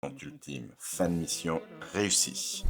Ultime, fin de mission réussie.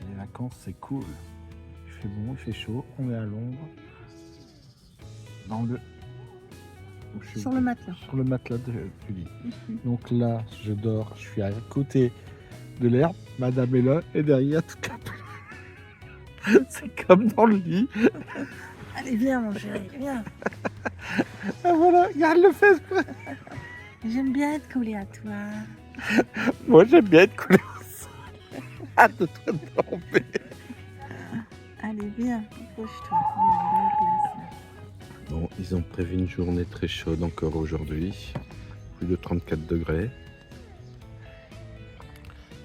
Les vacances, c'est cool. Il fait bon, il fait chaud, on est à l'ombre. Dans le... Sur le matelas. Sur le matelas du lit. Donc là, je dors, je suis à côté de l'herbe, madame est là, et derrière, toute la pluie. C'est comme dans le lit. Allez, viens, mon chéri, viens. Ah voilà, regarde le fesse. J'aime bien être collée à toi. Moi, j'aime bien être collé au sol. Hâte de toi tomber. Allez, viens, approche-toi. Viens, place. Bon, ils ont prévu une journée très chaude encore aujourd'hui. Plus de 34 degrés.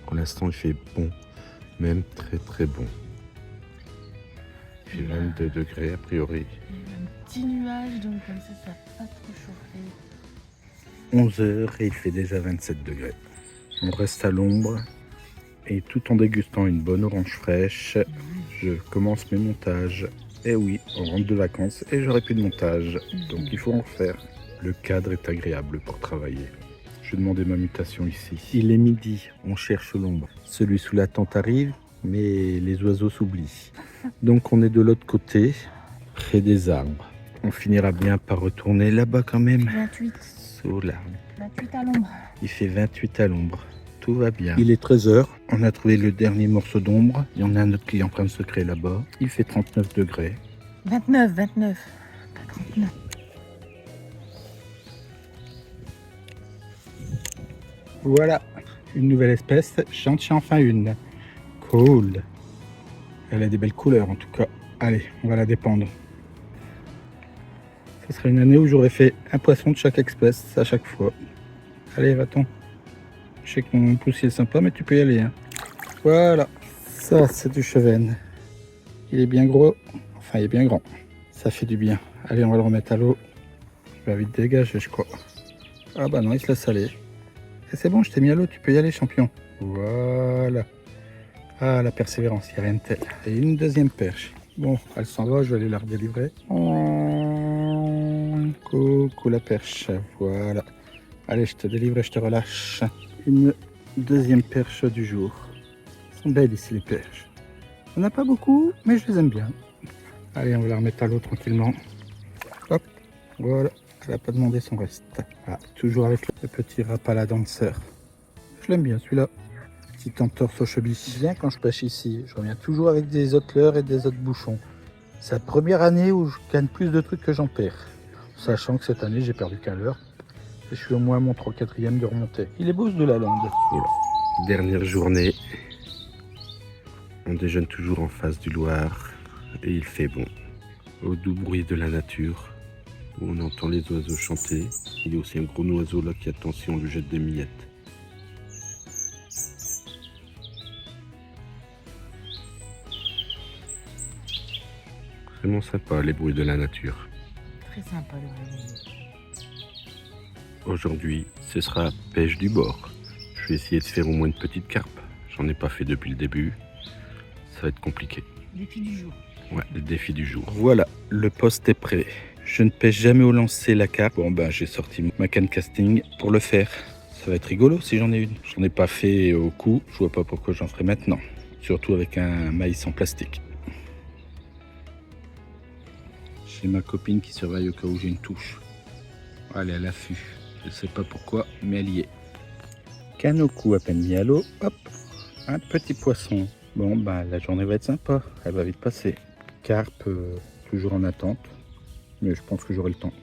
Pour l'instant, il fait bon, même très très bon. Il fait 22 degrés a priori. Il y a un petit nuage, donc comme ça va pas trop chauffer. 11 h et il fait déjà 27 degrés. On reste à l'ombre et tout en dégustant une bonne orange fraîche, je commence mes montages. Et oui, on rentre de vacances et j'aurai plus de montage, donc il faut en refaire. Le cadre est agréable pour travailler. Je demandais ma mutation ici. Il est midi, on cherche l'ombre. Celui sous la tente arrive, mais les oiseaux s'oublient. Donc on est de l'autre côté, près des arbres. On finira bien par retourner là-bas quand même. 28. Sous l'arbre. 28 à l'ombre. Il fait 28 à l'ombre. Tout va bien. Il est 13 h. On a trouvé le dernier morceau d'ombre. Il y en a un autre qui est en train de se créer là-bas. Il fait 39 degrés. 29, 29. Pas 39. Voilà, une nouvelle espèce. J'en tiens enfin une. Cool. Elle a des belles couleurs en tout cas. Allez, on va la dépendre. Ce sera une année où j'aurai fait un poisson de chaque espèce à chaque fois. Allez, va-t'en. Je sais que mon poussier est sympa, mais tu peux y aller. Hein. Voilà. Ça, c'est du chevenne. Il est bien gros. Enfin, il est bien grand. Ça fait du bien. Allez, on va le remettre à l'eau. Je vais vite dégager, je crois. Ah bah non, il se laisse aller. Et c'est bon, je t'ai mis à l'eau, tu peux y aller, champion. Voilà. Ah, la persévérance, il n'y a rien de tel. Et une deuxième perche. Bon, elle s'en va, je vais aller la redélivrer. Coucou la perche, voilà. Allez, je te délivre et je te relâche. Une deuxième perche du jour. Elles sont belles ici les perches. On n'a pas beaucoup, mais je les aime bien. Allez, on va la remettre à l'eau tranquillement. Hop, voilà. Elle n'a pas demandé son reste. Ah, toujours avec le petit rapala danseur. Je l'aime bien celui-là. Petit entorse au chebis. Bien quand je pêche ici, je reviens toujours avec des autres leurres et des autres bouchons. C'est la première année où je gagne plus de trucs que j'en perds. Sachant que cette année, j'ai perdu qu'un leurre. Et je suis au moins à mon 3/4e de remonter. Il est beau ce de la lande. Voilà. Dernière journée. On déjeune toujours en face du Loir. Et il fait bon. Au doux bruit de la nature. Où on entend les oiseaux chanter. Il y a aussi un gros oiseau là qui attend si on lui jette des miettes. Vraiment sympa les bruits de la nature. Très sympa le réveil. Aujourd'hui, ce sera pêche du bord. Je vais essayer de faire au moins une petite carpe. J'en ai pas fait depuis le début. Ça va être compliqué. Défi du jour. Ouais, le défi du jour. Voilà, le poste est prêt. Je ne pêche jamais au lancer la carpe. Bon ben j'ai sorti ma canne casting pour le faire. Ça va être rigolo si j'en ai une. J'en ai pas fait au coup. Je vois pas pourquoi j'en ferai maintenant. Surtout avec un maïs en plastique. J'ai ma copine qui surveille au cas où j'ai une touche. Elle est à l'affût. Je sais pas pourquoi, mais elle y est. Canne au cou à peine mis à l'eau. Hop, un petit poisson. Bon, bah la journée va être sympa. Elle va vite passer. Carpe, toujours en attente. Mais je pense que j'aurai le temps.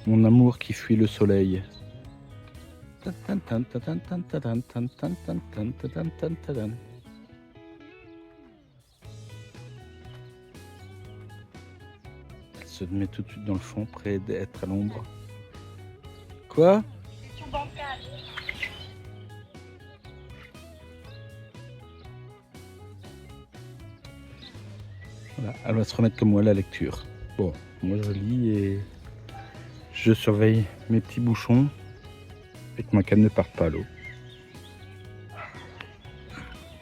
Mon amour qui fuit le soleil. Elle se met tout de suite dans le fond, près d'être à l'ombre. Quoi? Voilà, elle va se remettre comme moi à la lecture. Bon, moi je lis et je surveille mes petits bouchons et que ma canne ne parte pas à l'eau.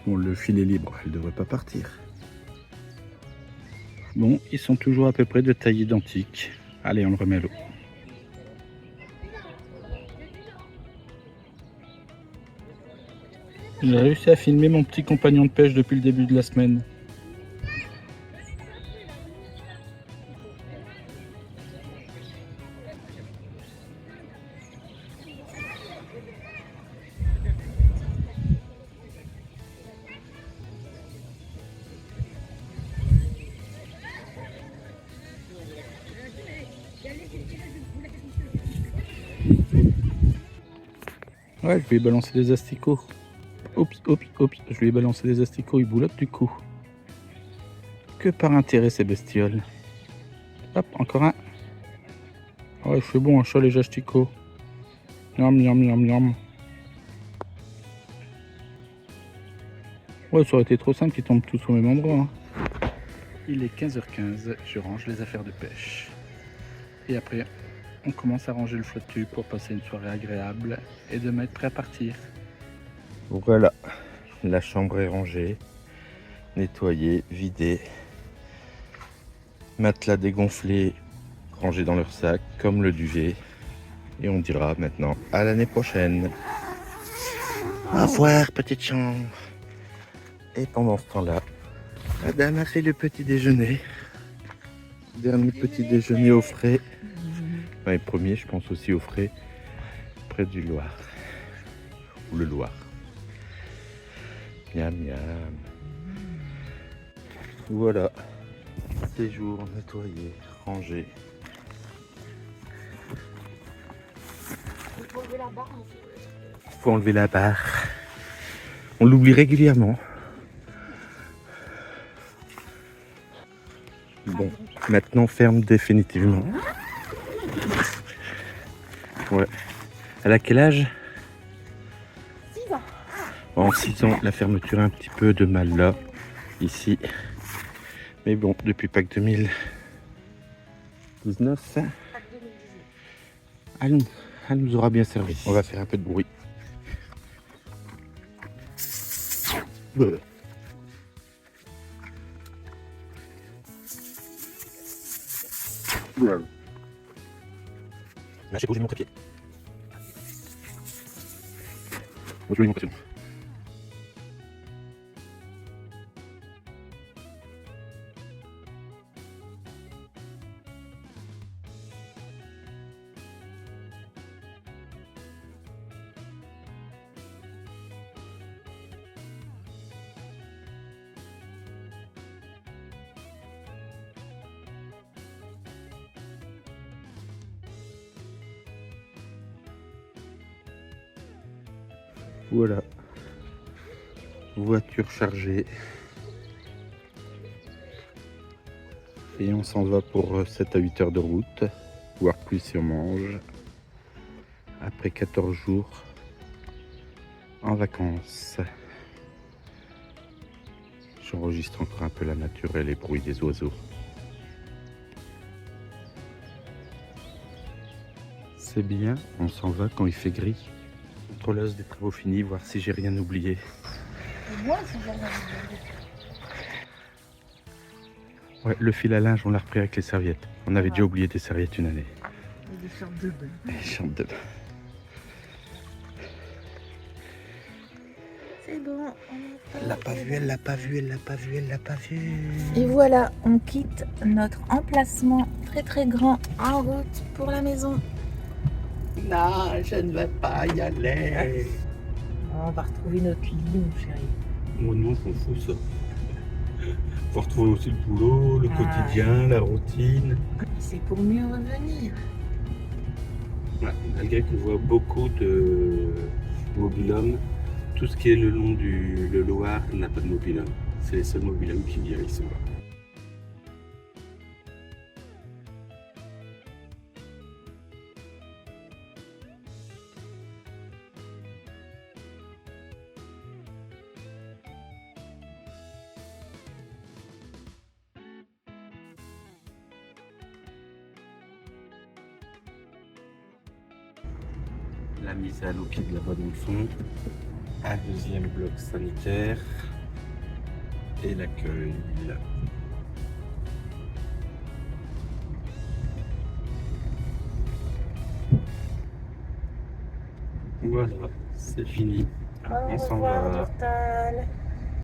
Bon, le filet libre, elle devrait pas partir. Bon, ils sont toujours à peu près de taille identique. Allez, on le remet à l'eau. J'ai réussi à filmer mon petit compagnon de pêche depuis le début de la semaine. Ouais, je lui ai balancé des asticots. Oups, je lui ai balancé des asticots, il boulotte du coup. Que par intérêt ces bestioles. Hop, encore un. Ouais, je fais bon, un chat les asticots. Miam, miam, miam, miam. Ouais, ça aurait été trop simple qu'ils tombent tous au même endroit. Hein. Il est 15h15, je range les affaires de pêche. Et après, on commence à ranger le flottu pour passer une soirée agréable et de m'être prêt à partir. Voilà, la chambre est rangée, nettoyée, vidée. Matelas dégonflés, rangés dans leur sac, comme le duvet. Et on dira maintenant à l'année prochaine. Au revoir, petite chambre. Et pendant ce temps-là, madame a fait le petit déjeuner. Dernier petit déjeuner au frais. Enfin, et premier, je pense aussi au frais, près du Loir. Ou le Loir. Miam, miam. Voilà. Séjour nettoyé, rangé. Faut enlever la barre. On l'oublie régulièrement. Bon, maintenant ferme définitivement. Ouais. Elle a quel âge? 6 ans. En 6 ans, la fermeture a un petit peu de mal là, ici. Mais bon, depuis Pâques 2019, elle nous aura bien servi. On va faire un peu de bruit. J'ai bougé mon trépied. Moi, je lui ai mis mon pression. Voilà. Voiture chargée. Et on s'en va pour 7 à 8 heures de route, voire plus si on mange. Après 14 jours en vacances. J'enregistre encore un peu la nature et les bruits des oiseaux. C'est bien, on s'en va quand il fait gris. Contrôleuse des travaux finis, voir si j'ai rien oublié. Et moi, si j'ai rien oublié. Ouais, le fil à linge, on l'a repris avec les serviettes. On avait déjà oublié des serviettes une année. Et des shorts de bain. Les chambres de bain. C'est bon. Elle l'a pas vu, elle l'a pas vu, elle l'a pas vu, elle l'a pas vu. Et voilà, on quitte notre emplacement très très grand en route pour la maison. Non, je ne vais pas y aller. On va retrouver notre lit, mon chéri. Moi non, on s'en fout ça. Faut retrouver aussi le boulot, le quotidien, la routine. C'est pour mieux revenir. Ouais, malgré qu'on voit beaucoup de mobil-hommes, tout ce qui est le long du Loir n'a pas de mobil-homme. C'est les seuls mobil-hommes qui viennent ici. La mise à l'eau qui est là-bas dans le fond. Un deuxième bloc sanitaire. et l'accueil. Voilà, c'est fini. On s'en va.